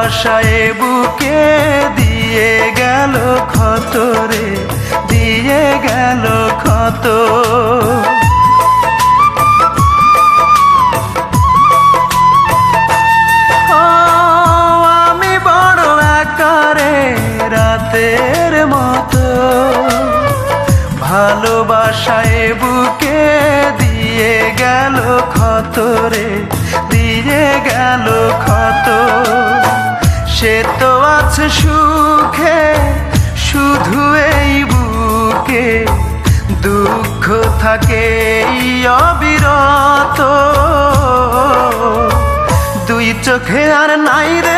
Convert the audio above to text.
ভালোবাসায় বুকে দিয়ে গেল ক্ষত রে, দিয়ে গেল ক্ষত। আমি বড় আকারে রাতের মতো, ভালোবাসায় বুকে দিয়ে গেল ক্ষত রে, দিয়ে গেল ক্ষত। সে তো আছে সুখে শুধু এই বুকে, দুঃখ থাকে অবিরত। দুই চোখে আর নাই রে